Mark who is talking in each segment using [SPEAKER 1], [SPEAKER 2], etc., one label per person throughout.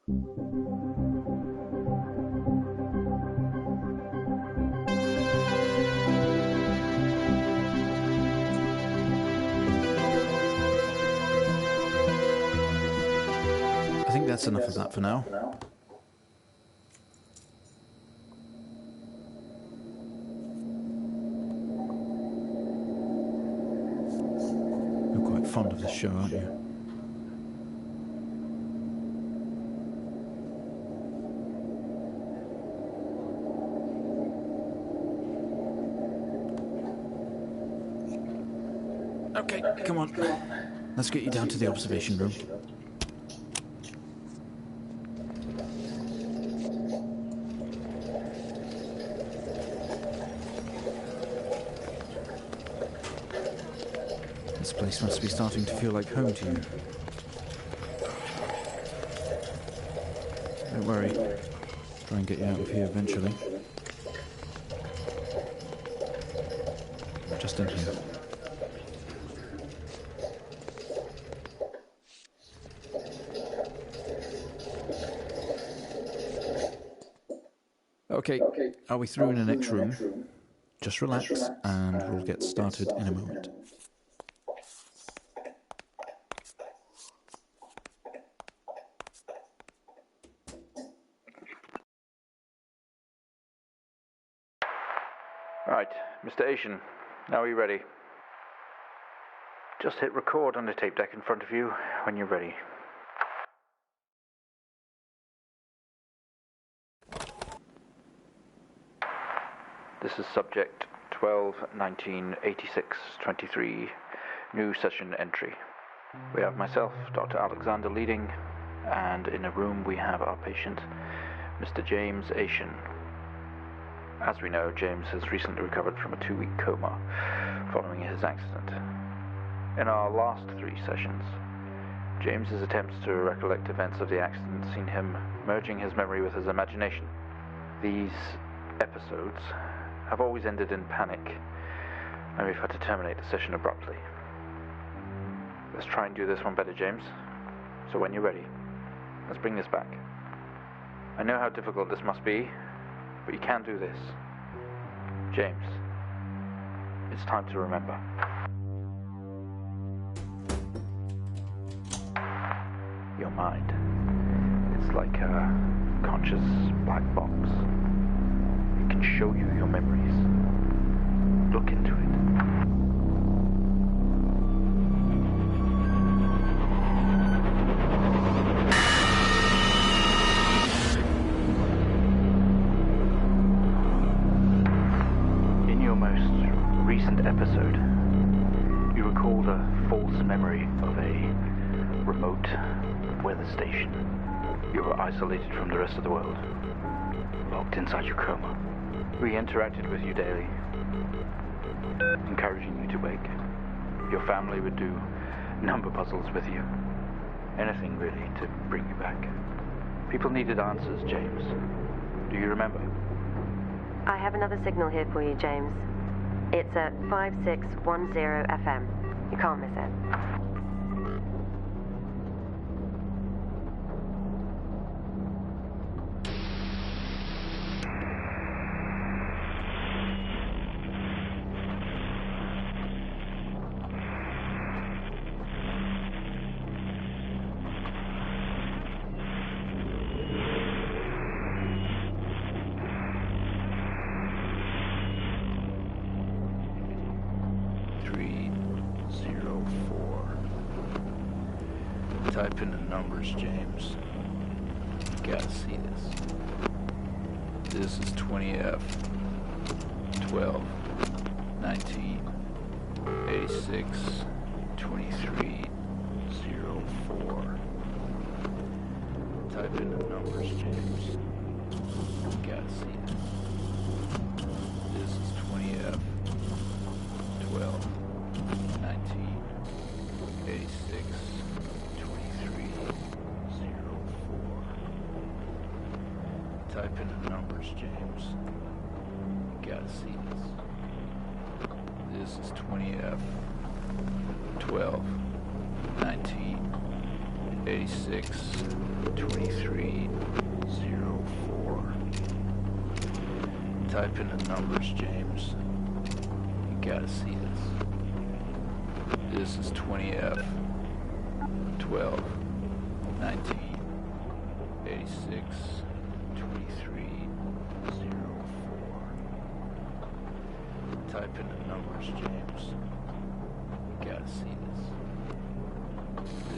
[SPEAKER 1] I think that's enough of that for now. You're quite fond of this show, aren't you? Okay, come on. Let's get you down to the observation room. This place must be starting to feel like home to you. Don't worry. Try and get you out of here eventually. Just in here. Okay, are we through in the next room? Just relax and we'll get started in a moment. Right, Mr. Asian, now are you ready? Just hit record on the tape deck in front of you when you're ready. This is subject 12-19-86-23, new session entry. We have myself, Dr. Alexander, leading, and in a room we have our patient, Mr. James Asian. As we know, James has recently recovered from a 2-week coma following his accident. In our last 3 sessions, James's attempts to recollect events of the accident seen him merging his memory with his imagination. These episodes have always ended in panic, and we've had to terminate the session abruptly. Let's try and do this one better, James. So when you're ready, let's bring this back. I know how difficult this must be, but you can do this. James, it's time to remember. Your mind, it's like a conscious black box. It can show you your memories. Look into it. In your most recent episode, you recalled a false memory of a remote weather station. You were isolated from the rest of the world, locked inside your coma. We interacted with you daily, encouraging you to wake. Your family would do number puzzles with you. Anything really to bring you back. People needed answers, James. Do you remember?
[SPEAKER 2] I have another signal here for you, James. It's at 5610 FM. You can't miss it.
[SPEAKER 1] Type in the numbers, James. You gotta see this. This is 20F 12 19 86 23 04. Type in the numbers, James. You gotta see it. This is 20F 12 19 86 Type in the numbers, James. You gotta see this. This is 20F 12 19 86 23 04. Type in the numbers, James. You gotta see this. This is 20F 12 19 86 23 04. Type in the numbers, James. You gotta see this.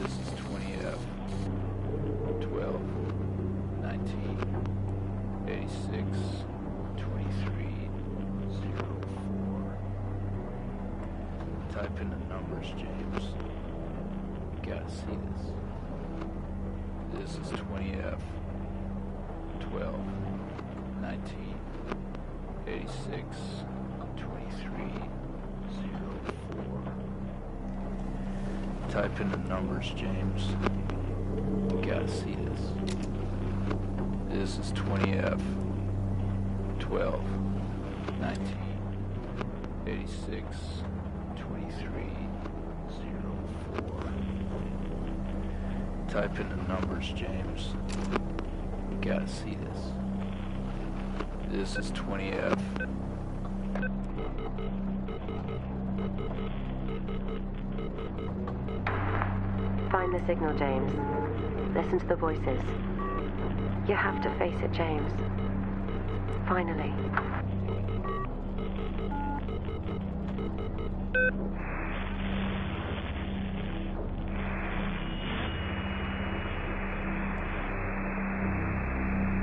[SPEAKER 1] This is 20F 12 19 86 23 04. Type in the numbers, James. You gotta see this. This is 20F 12 19 86 23 04. Type in the numbers, James. You gotta see this. This is 20F 12 19 86 23 04. Type in the numbers, James. You gotta see this. This is 20F.
[SPEAKER 2] Find the signal, James. Listen to the voices. You have to face it, James. Finally.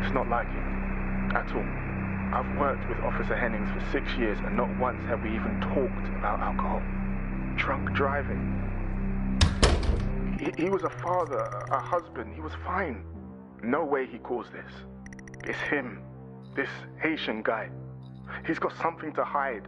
[SPEAKER 3] It's not like him. At all. I've worked with Officer Hennings for 6 years and not once have we even talked about alcohol. Drunk driving. He was a father, a husband. He was fine. No way he caused this. It's him. This Haitian guy. He's got something to hide.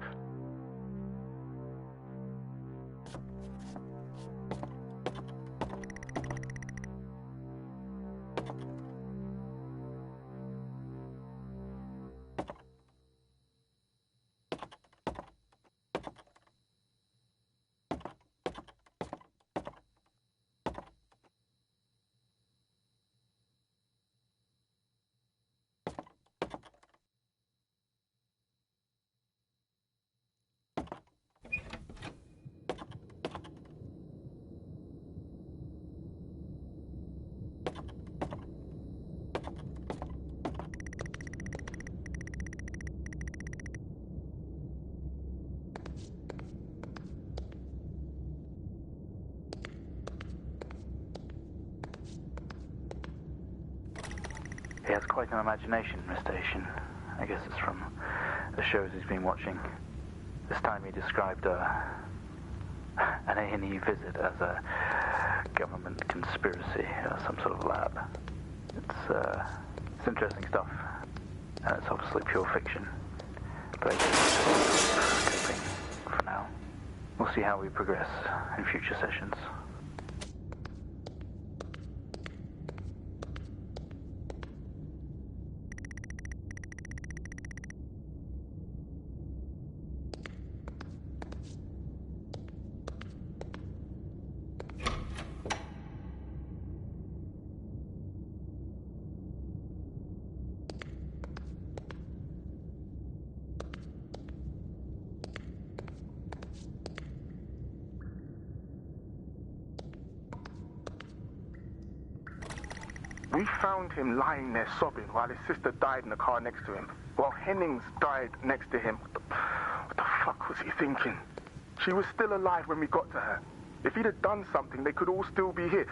[SPEAKER 1] He has quite an imagination, Mr. Haitian. I guess it's from the shows he's been watching. This time he described an A&E visit as a government conspiracy or some sort of lab. It's interesting stuff, and it's obviously pure fiction. But I guess it's just coping for now. We'll see how we progress in future sessions.
[SPEAKER 3] We found him lying there sobbing while his sister died in the car next to him, while Hennings died next to him. What the fuck was he thinking? She was still alive when we got to her. If he'd have done something, they could all still be here.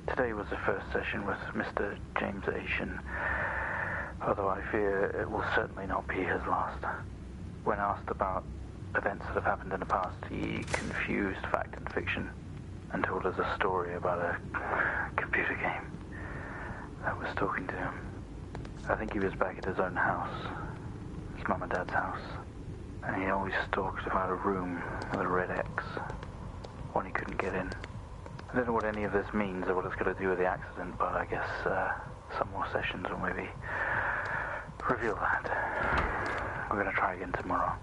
[SPEAKER 1] Today was the first session with Mr. James Haitian, although I fear it will certainly not be his last. When asked about events that have happened in the past, he confused fact and fiction and told us a story about a computer game that was talking to him. I think he was back at his own house, his mum and dad's house, and he always talked about a room with a red X, one he couldn't get in. I don't know what any of this means or what it's got to do with the accident, but I guess some more sessions will maybe reveal that. We're going to try again tomorrow.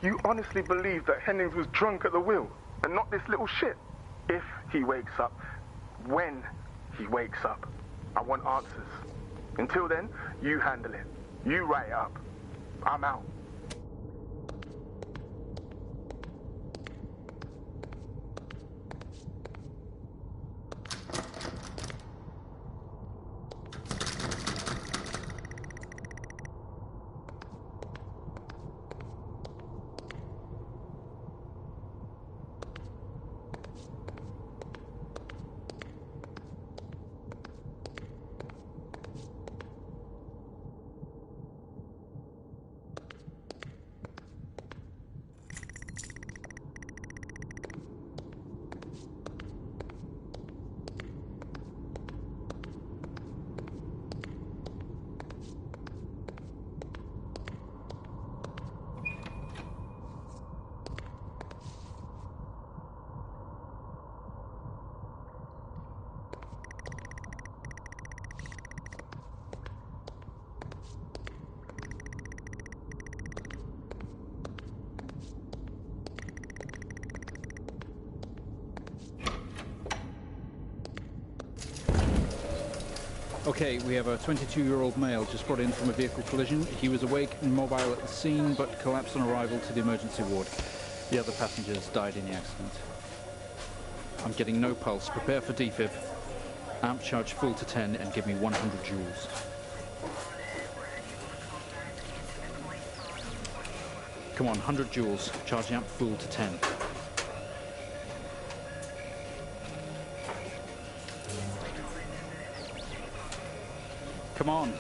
[SPEAKER 3] You honestly believe that Hennings was drunk at the wheel and not this little shit? If he wakes up, when he wakes up, I want answers. Until then, you handle it. You write it up. I'm out.
[SPEAKER 4] Okay, we have a 22-year-old male just brought in from a vehicle collision. He was awake and mobile at the scene, but collapsed on arrival to the emergency ward. The other passengers died in the accident. I'm getting no pulse. Prepare for defib. Amp charge full to 10 and give me 100 joules. Come on, 100 joules. Charge amp full to 10. Come on.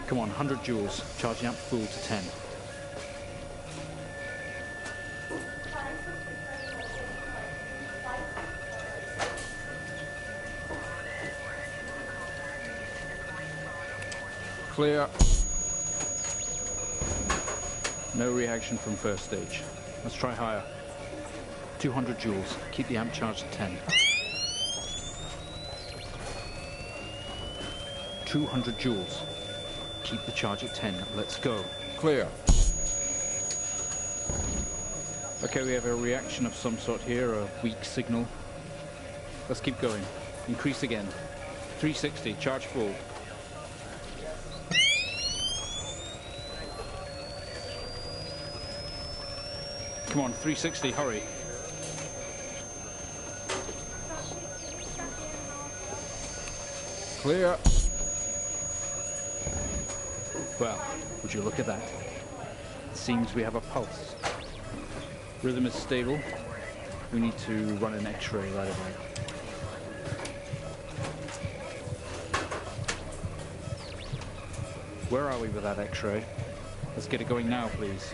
[SPEAKER 4] Come on, 100 joules. Charging up full to 10. Clear. No reaction from first stage. Let's try higher. 200 joules. Keep the amp charged at 10. 200 joules. Keep the charge at 10. Let's go. Clear. Okay, we have a reaction of some sort here, a weak signal. Let's keep going. Increase again. 360, charge full. Come on, 360, hurry. Clear. Well, would you look at that? It seems we have a pulse. Rhythm is stable. We need to run an X-ray right away. Where are we with that X-ray? Let's get it going now, please.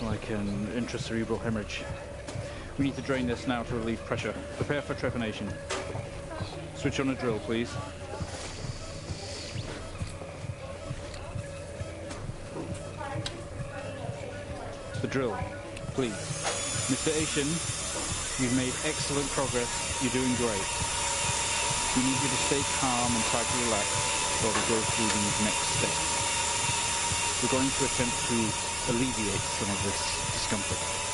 [SPEAKER 4] Like an intracerebral hemorrhage. We need to drain this now to relieve pressure. Prepare for trepanation. Switch on a drill, please. The drill, please. Mr. Asian, you've made excellent progress. You're doing great. We need you to stay calm and try to relax. before we go through these next steps. We're going to attempt to alleviate some of this discomfort.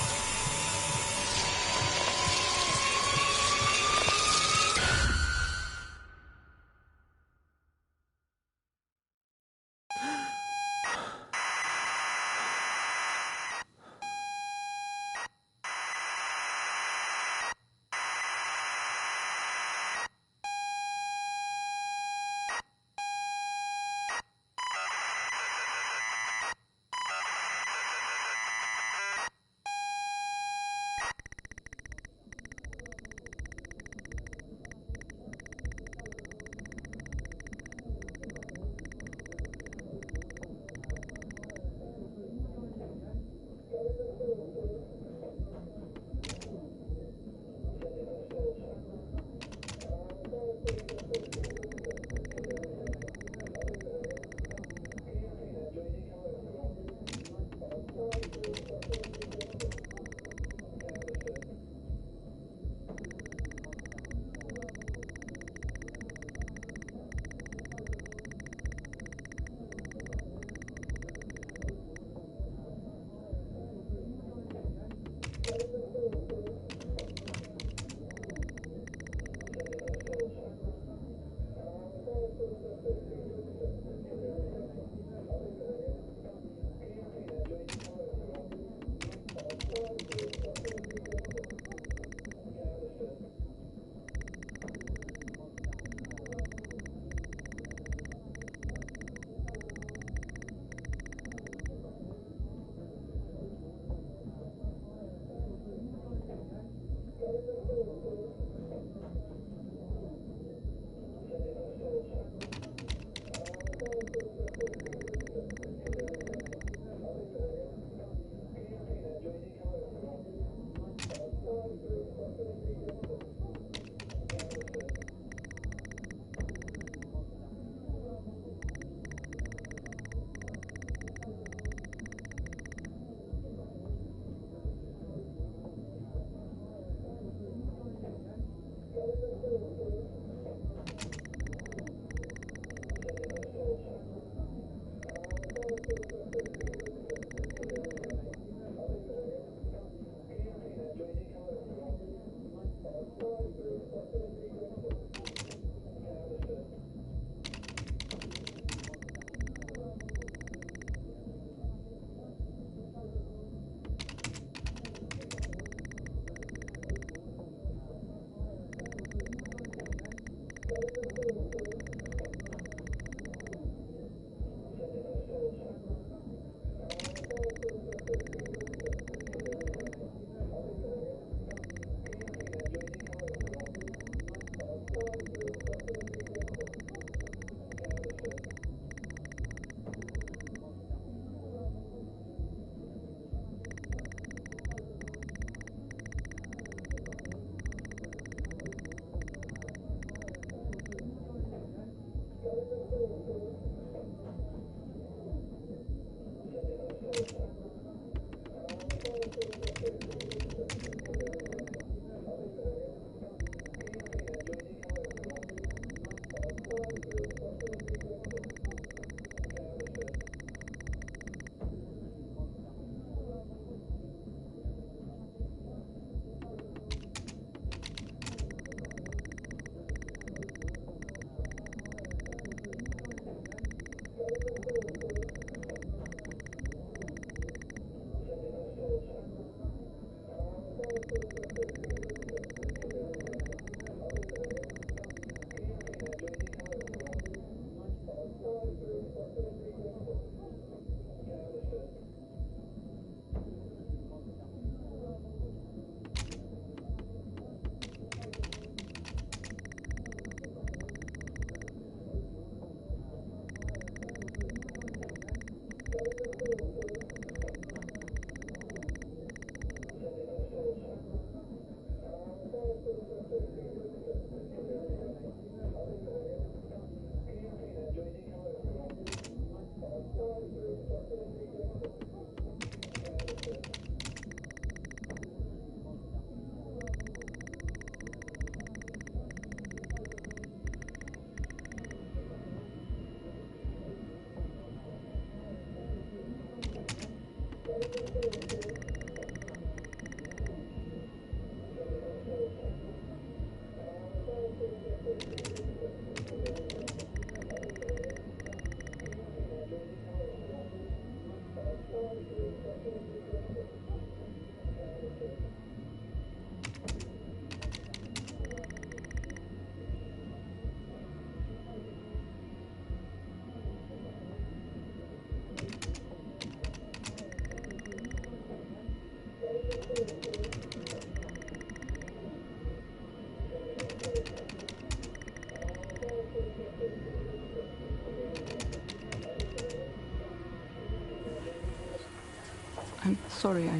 [SPEAKER 5] I'm sorry, I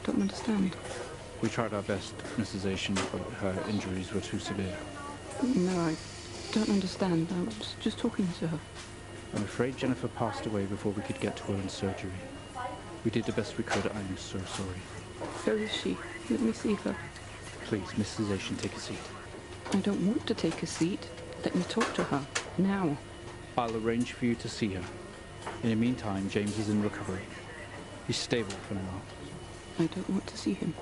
[SPEAKER 5] don't understand.
[SPEAKER 4] We tried our best, Mrs. Asian, but her injuries were too severe.
[SPEAKER 5] No, I don't understand. I was just talking to her.
[SPEAKER 4] I'm afraid Jennifer passed away before we could get to her in surgery. We did the best we could. I'm so sorry.
[SPEAKER 5] Where is she? Let me see her.
[SPEAKER 4] Please, Mrs. Asian, take a seat.
[SPEAKER 5] I don't want to take a seat. Let me talk to her. Now.
[SPEAKER 4] I'll arrange for you to see her. In the meantime, James is in recovery. He's stable for now.
[SPEAKER 5] I don't want to see him.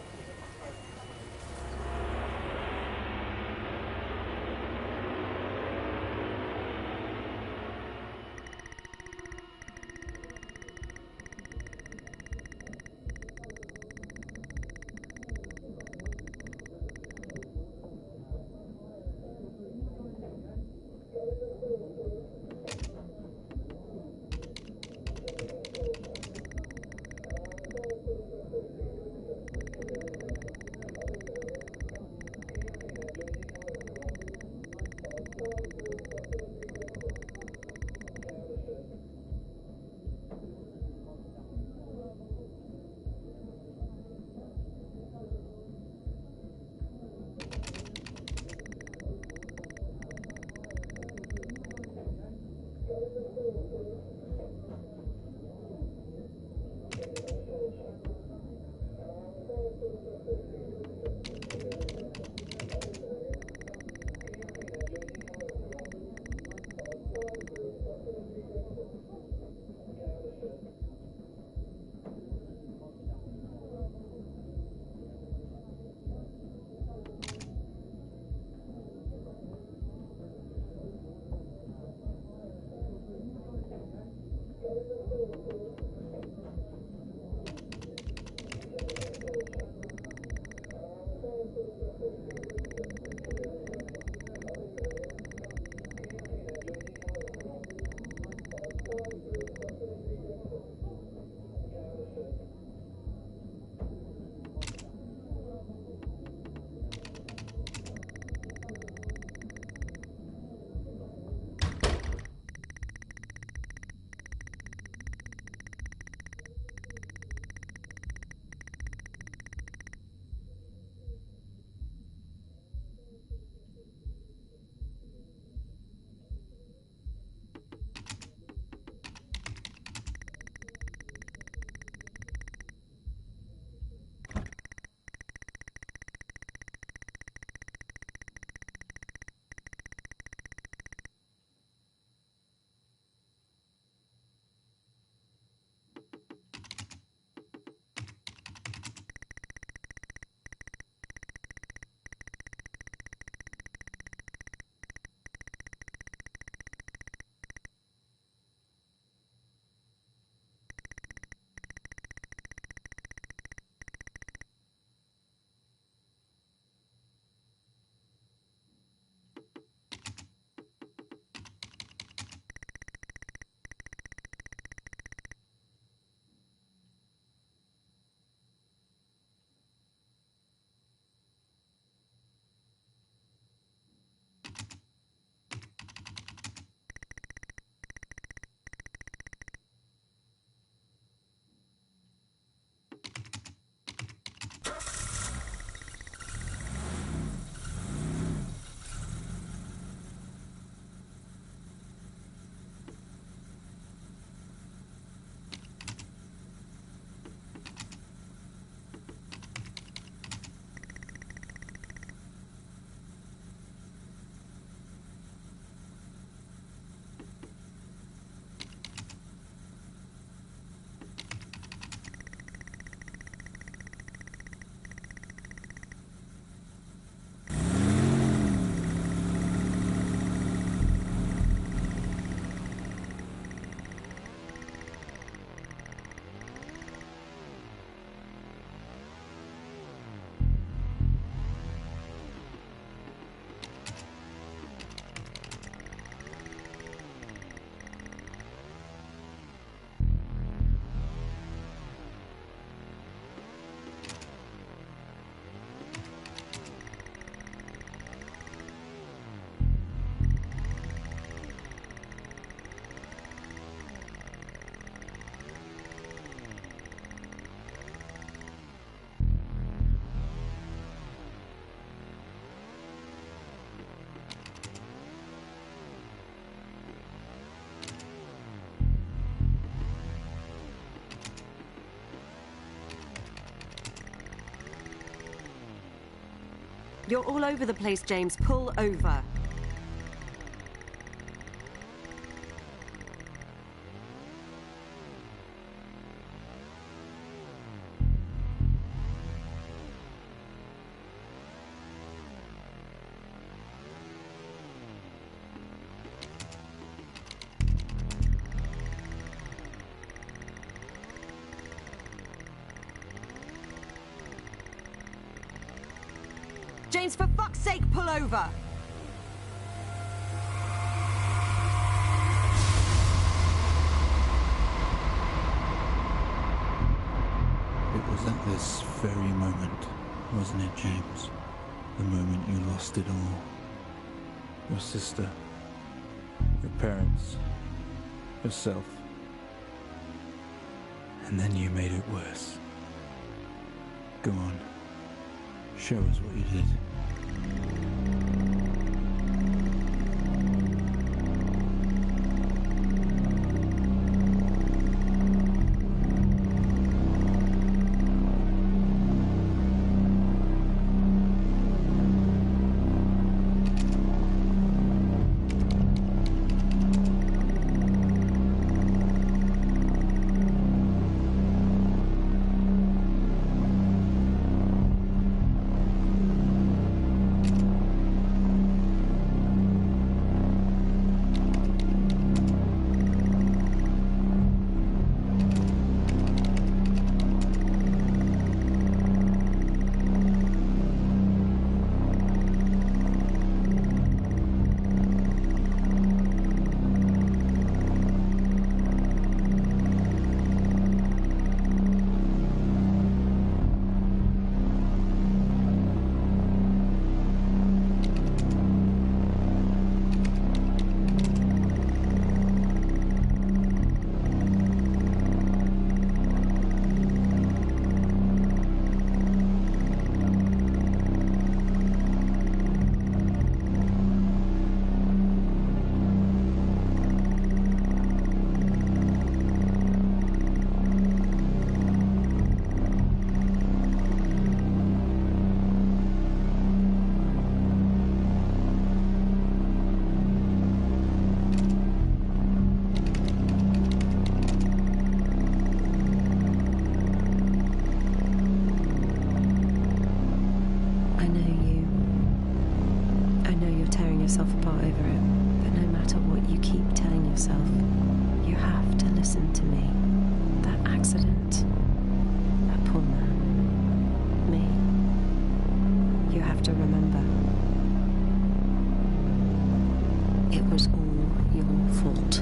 [SPEAKER 2] You're all over the place, James. Pull over. James, for fuck's sake, pull over!
[SPEAKER 6] It was at this very moment, wasn't it, James? The moment you lost it all. Your sister, your parents, yourself. And then you made it worse. Go on. Show us what you did.
[SPEAKER 2] yourself apart over it, but no matter what you keep telling yourself, you have to listen to me. That accident, that poor man, me, you have to remember. It was all your fault.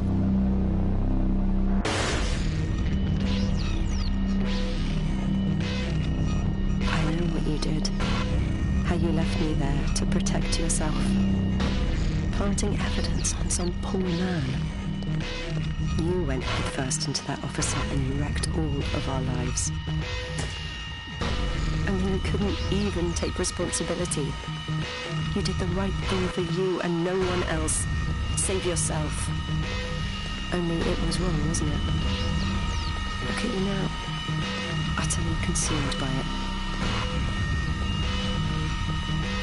[SPEAKER 2] I know what you did. How you left me there to protect yourself. Planting evidence on some poor man. You went headfirst into that officer and you wrecked all of our lives. And you couldn't even take responsibility. You did the right thing for you and no one else. Save yourself. Only it was wrong, wasn't it? Look at you now. Utterly consumed by it.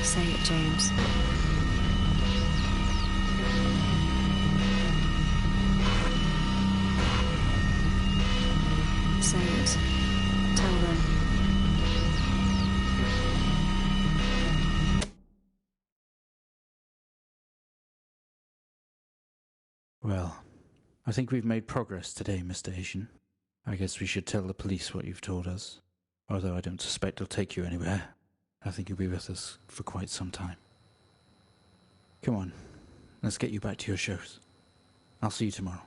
[SPEAKER 2] Say it, James. Say it. Tell them.
[SPEAKER 6] Well, I think we've made progress today, Mr. Asian. I guess we should tell the police what you've told us. Although I don't suspect they'll take you anywhere. I think you'll be with us for quite some time. Come on, let's get you back to your shows. I'll see you tomorrow.